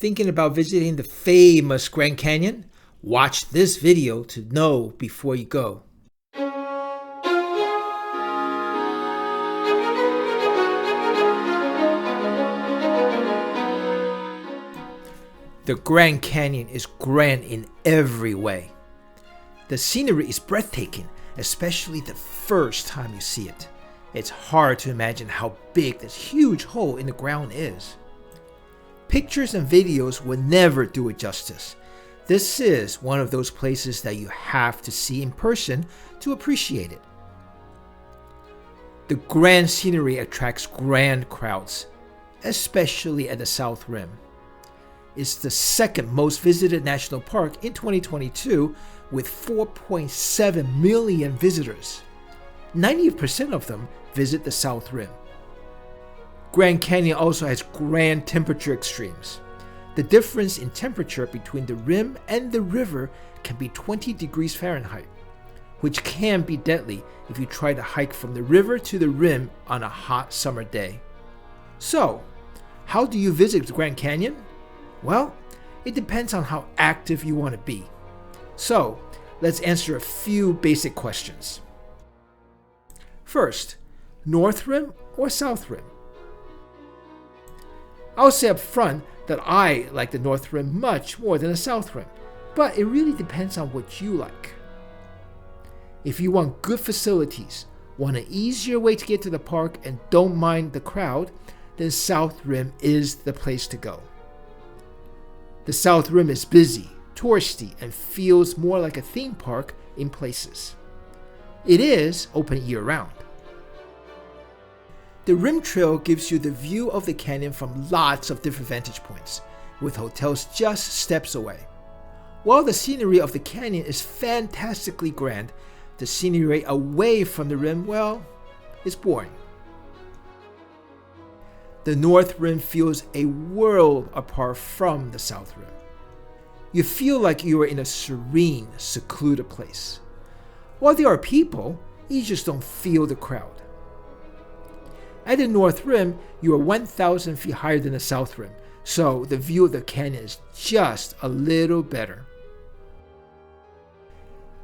Thinking about visiting the famous Grand Canyon? Watch this video to know before you go. The Grand Canyon is grand in every way. The scenery is breathtaking, especially the first time you see it. It's hard to imagine how big this huge hole in the ground is. Pictures and videos will never do it justice. This is one of those places that you have to see in person to appreciate it. The grand scenery attracts grand crowds, especially at the South Rim. It's the second most visited national park in 2022 with 4.7 million visitors. 90% of them visit the South Rim. Grand Canyon also has grand temperature extremes. The difference in temperature between the rim and the river can be 20 degrees Fahrenheit, which can be deadly if you try to hike from the river to the rim on a hot summer day. So, how do you visit the Grand Canyon? Well, it depends on how active you want to be. So, let's answer a few basic questions. First, North Rim or South Rim? I'll say up front that I like the North Rim much more than the South Rim, but it really depends on what you like. If you want good facilities, want an easier way to get to the park, and don't mind the crowd, then South Rim is the place to go. The South Rim is busy, touristy, and feels more like a theme park in places. It is open year-round. The Rim Trail gives you the view of the canyon from lots of different vantage points, with hotels just steps away. While the scenery of the canyon is fantastically grand, the scenery away from the rim, well, is boring. The North Rim feels a world apart from the South Rim. You feel like you are in a serene, secluded place. While there are people, you just don't feel the crowd. At the North Rim, you are 1,000 feet higher than the South Rim, so the view of the canyon is just a little better.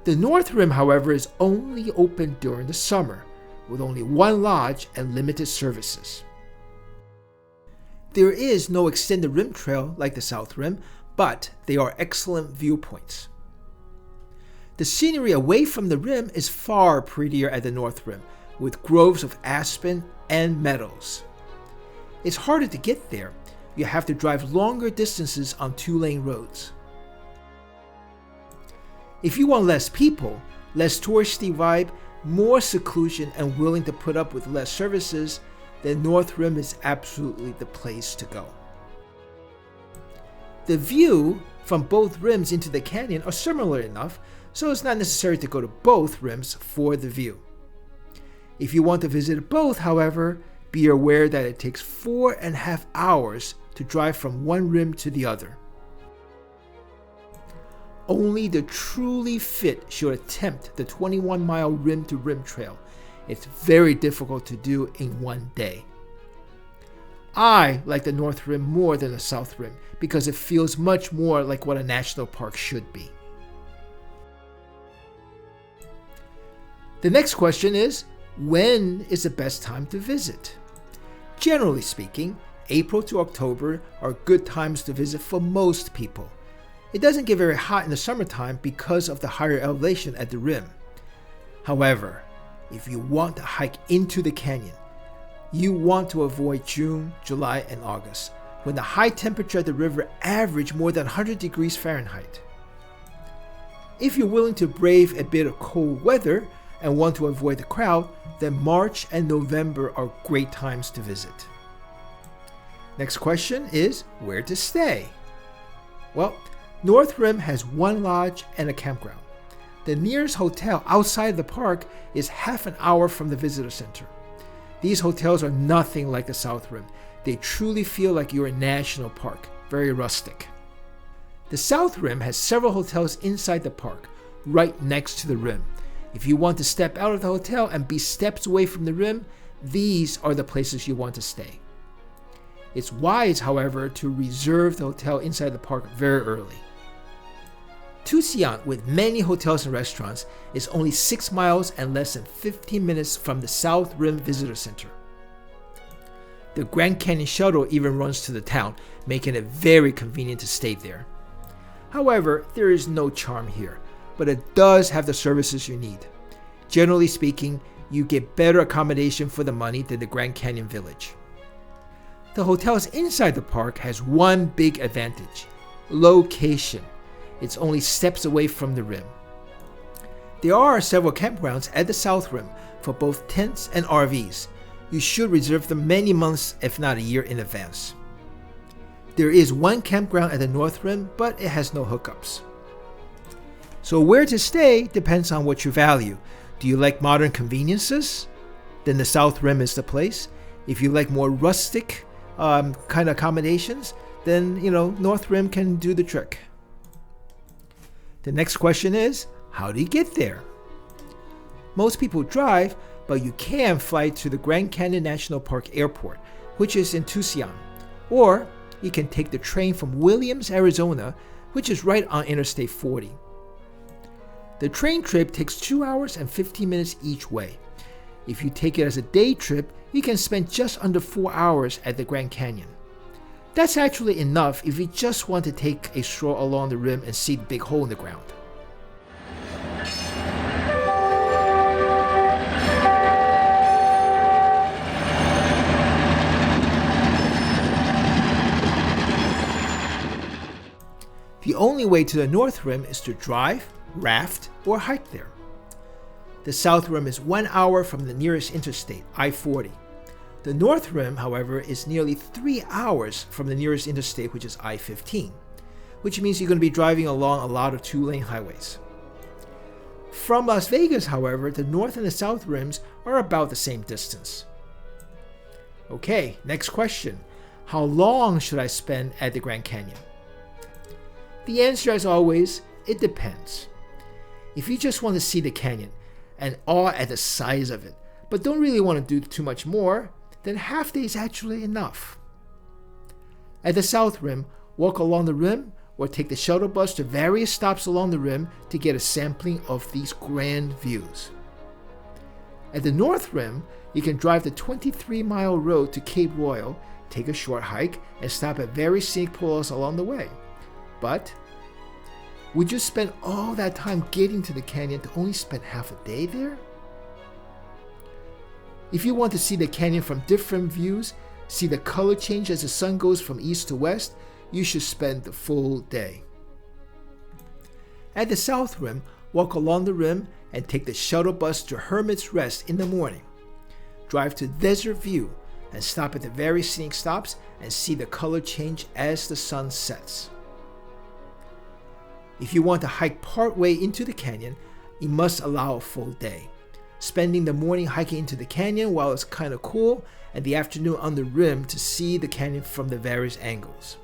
The North Rim, however, is only open during the summer, with only one lodge and limited services. There is no extended rim trail like the South Rim, but they are excellent viewpoints. The scenery away from the rim is far prettier at the North Rim, with groves of aspen and meadows. It's harder to get there. You have to drive longer distances on two-lane roads. If you want less people, less touristy vibe, more seclusion, and willing to put up with less services, then North Rim is absolutely the place to go. The view from both rims into the canyon are similar enough, so it's not necessary to go to both rims for the view. If you want to visit both, however, be aware that it takes 4.5 hours to drive from one rim to the other. Only the truly fit should attempt the 21-mile rim-to-rim trail. It's very difficult to do in one day. I like the North Rim more than the South Rim because it feels much more like what a national park should be. The next question is, when is the best time to visit? Generally speaking, April to October are good times to visit for most people. It doesn't get very hot in the summertime because of the higher elevation at the rim. However, if you want to hike into the canyon, you want to avoid June, July, and August, when the high temperature at the river average more than 100 degrees Fahrenheit. If you're willing to brave a bit of cold weather and want to avoid the crowd, then March and November are great times to visit. Next question is where to stay. Well, North Rim has one lodge and a campground. The nearest hotel outside the park is half an hour from the visitor center. These hotels are nothing like the South Rim. They truly feel like you're in a national park, very rustic. The South Rim has several hotels inside the park, right next to the rim. If you want to step out of the hotel and be steps away from the rim, these are the places you want to stay. It's wise, however, to reserve the hotel inside the park very early. Tusayan, with many hotels and restaurants, is only 6 miles and less than 15 minutes from the South Rim Visitor Center. The Grand Canyon Shuttle even runs to the town, making it very convenient to stay there. However, there is no charm here, but it does have the services you need. Generally speaking, you get better accommodation for the money than the Grand Canyon Village. The hotels inside the park has one big advantage: location. It's only steps away from the rim. There are several campgrounds at the South Rim for both tents and RVs. You should reserve them many months, if not a year in advance. There is one campground at the North Rim, but it has no hookups. So where to stay depends on what you value. Do you like modern conveniences? Then the South Rim is the place. If you like more rustic kind of accommodations, then North Rim can do the trick. The next question is, how do you get there? Most people drive, but you can fly to the Grand Canyon National Park Airport, which is in Tusayan. Or you can take the train from Williams, Arizona, which is right on Interstate 40. The train trip takes 2 hours and 15 minutes each way. If you take it as a day trip, you can spend just under 4 hours at the Grand Canyon. That's actually enough if you just want to take a stroll along the rim and see the big hole in the ground. The only way to the North Rim is to drive, raft, or hike there. The South Rim is 1 hour from the nearest interstate, I-40. The North Rim, however, is nearly 3 hours from the nearest interstate, which is I-15, which means you're going to be driving along a lot of 2-lane highways. From Las Vegas, however, the North and the South Rims are about the same distance. Okay, next question. How long should I spend at the Grand Canyon? The answer, as always, it depends. If you just want to see the canyon and awe at the size of it, but don't really want to do too much more, then half day is actually enough. At the South Rim, walk along the rim or take the shuttle bus to various stops along the rim to get a sampling of these grand views. At the North Rim, you can drive the 23-mile road to Cape Royal, take a short hike, and stop at various scenic pools along the way. But would you spend all that time getting to the canyon to only spend half a day there? If you want to see the canyon from different views, see the color change as the sun goes from east to west, you should spend the full day. At the South Rim, walk along the rim and take the shuttle bus to Hermit's Rest in the morning. Drive to Desert View and stop at the various scenic stops and see the color change as the sun sets. If you want to hike partway into the canyon, you must allow a full day, spending the morning hiking into the canyon while it's kind of cool, and the afternoon on the rim to see the canyon from the various angles.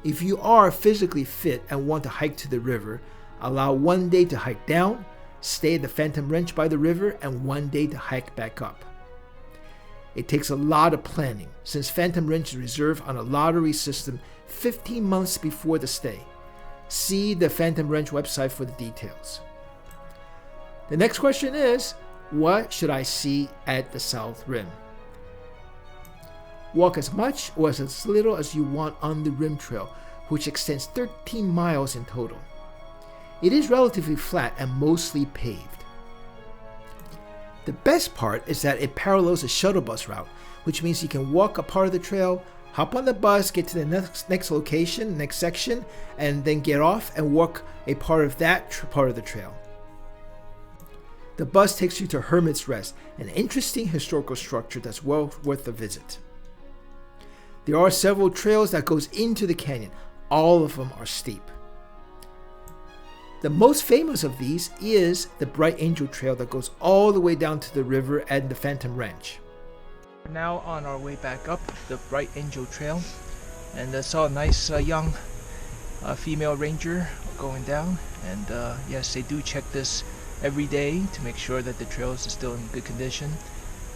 If you are physically fit and want to hike to the river, allow 1 day to hike down, stay at the Phantom Ranch by the river, and 1 day to hike back up. It takes a lot of planning, since Phantom Ranch is reserved on a lottery system 15 months before the stay. See the Phantom Ranch website for the details. The next question is, what should I see at the South Rim? Walk as much or as little as you want on the Rim Trail, which extends 13 miles in total. It is relatively flat and mostly paved. The best part is that it parallels a shuttle bus route, which means you can walk a part of the trail, hop on the bus, get to the next location, next section, and then get off and walk a part of that part of the trail. The bus takes you to Hermit's Rest, an interesting historical structure that's well worth a visit. There are several trails that goes into the canyon. All of them are steep. The most famous of these is the Bright Angel Trail that goes all the way down to the river and the Phantom Ranch. We're now on our way back up the Bright Angel Trail, and saw a nice young female ranger going down, and yes, they do check this every day to make sure that the trails are still in good condition.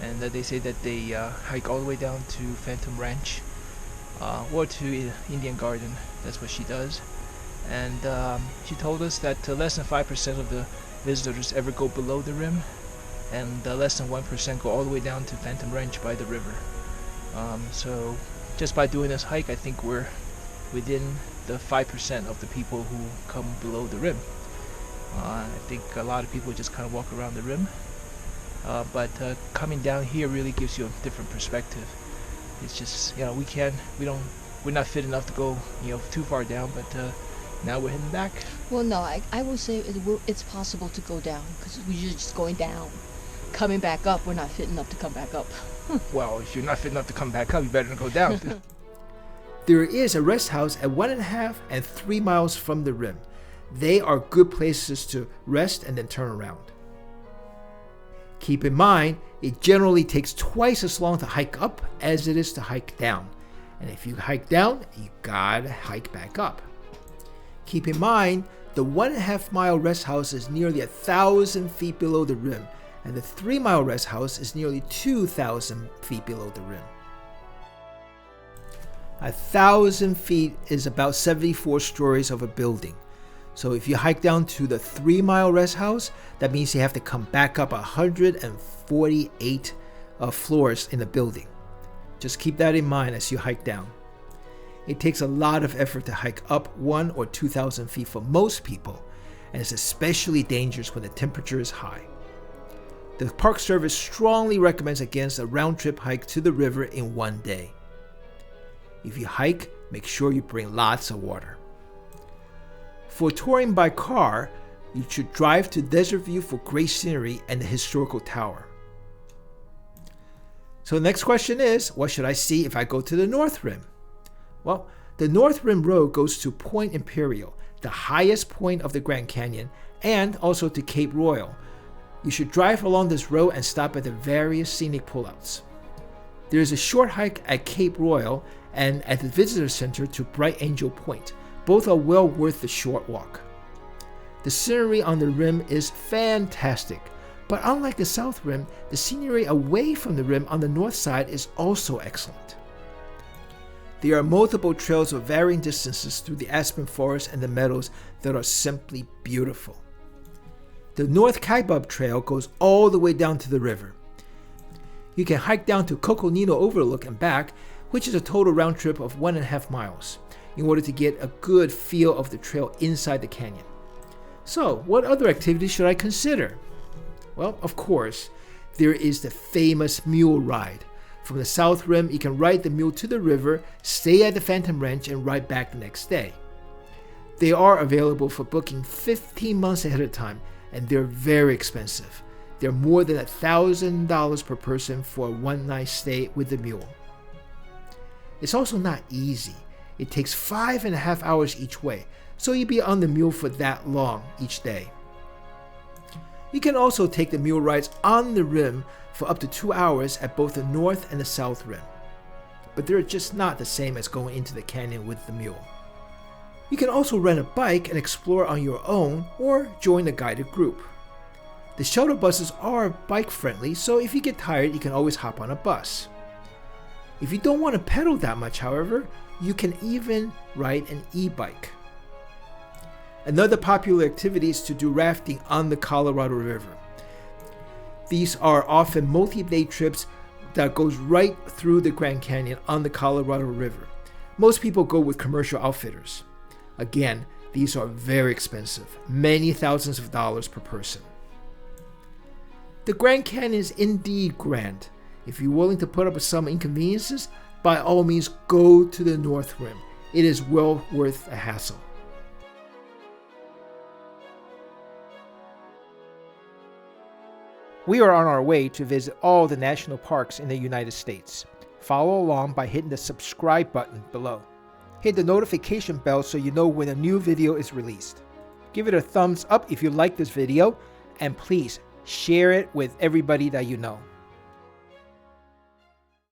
and they say that they hike all the way down to Phantom Ranch or to Indian Garden. That's what she does. And she told us that less than 5% of the visitors ever go below the rim, and less than 1% go all the way down to Phantom Ranch by the river. So just by doing this hike, I think we're within the 5% of the people who come below the rim. I think a lot of people just kind of walk around the rim, but coming down here really gives you a different perspective. It's just, we're not fit enough to go, too far down, but now we're heading back. Well, no, I will say it's possible to go down, because we're just going down. Coming back up, we're not fit enough to come back up. Well, if you're not fit enough to come back up, you better not go down. There is a rest house at 1.5 and 3 miles from the rim. They are good places to rest and then turn around. Keep in mind, it generally takes twice as long to hike up as it is to hike down. And if you hike down, you gotta hike back up. Keep in mind, the 1.5 mile rest house is nearly 1,000 feet below the rim, and the 3 mile rest house is nearly 2,000 feet below the rim. 1,000 feet is about 74 stories of a building. So if you hike down to the 3 mile rest house, that means you have to come back up 148 floors in the building. Just keep that in mind as you hike down. It takes a lot of effort to hike up 1,000 or 2,000 feet for most people, and it's especially dangerous when the temperature is high. The Park Service strongly recommends against a round-trip hike to the river in one day. If you hike, make sure you bring lots of water. For touring by car, you should drive to Desert View for great scenery and the historical tower. So the next question is, what should I see if I go to the North Rim? Well, the North Rim Road goes to Point Imperial, the highest point of the Grand Canyon, and also to Cape Royal. You should drive along this road and stop at the various scenic pullouts. There is a short hike at Cape Royal and at the Visitor Center to Bright Angel Point. Both are well worth the short walk. The scenery on the rim is fantastic, but unlike the South Rim, the scenery away from the rim on the north side is also excellent. There are multiple trails of varying distances through the aspen forest and the meadows that are simply beautiful. The North Kaibab Trail goes all the way down to the river. You can hike down to Coconino Overlook and back, which is a total round trip of 1.5 miles, in order to get a good feel of the trail inside the canyon. So, what other activities should I consider? Well, of course, there is the famous mule ride. From the South Rim, you can ride the mule to the river, stay at the Phantom Ranch, and ride back the next day. They are available for booking 15 months ahead of time, and they're very expensive. They're more than $1,000 per person for a one-night stay with the mule. It's also not easy. It takes 5.5 hours each way, so you'll be on the mule for that long each day. You can also take the mule rides on the rim for up to 2 hours at both the North and the South Rim, but they're just not the same as going into the canyon with the mule. You can also rent a bike and explore on your own or join a guided group. The shuttle buses are bike-friendly, so if you get tired, you can always hop on a bus. If you don't want to pedal that much, however, you can even ride an e-bike. Another popular activity is to do rafting on the Colorado River. These are often multi-day trips that goes right through the Grand Canyon on the Colorado River. Most people go with commercial outfitters. Again, these are very expensive, many thousands of dollars per person. The Grand Canyon is indeed grand. If you're willing to put up with some inconveniences, by all means go to the North Rim. It is well worth a hassle. We are on our way to visit all the national parks in the United States. Follow along by hitting the subscribe button below. Hit the notification bell so you know when a new video is released. Give it a thumbs up if you like this video, and please share it with everybody that you know.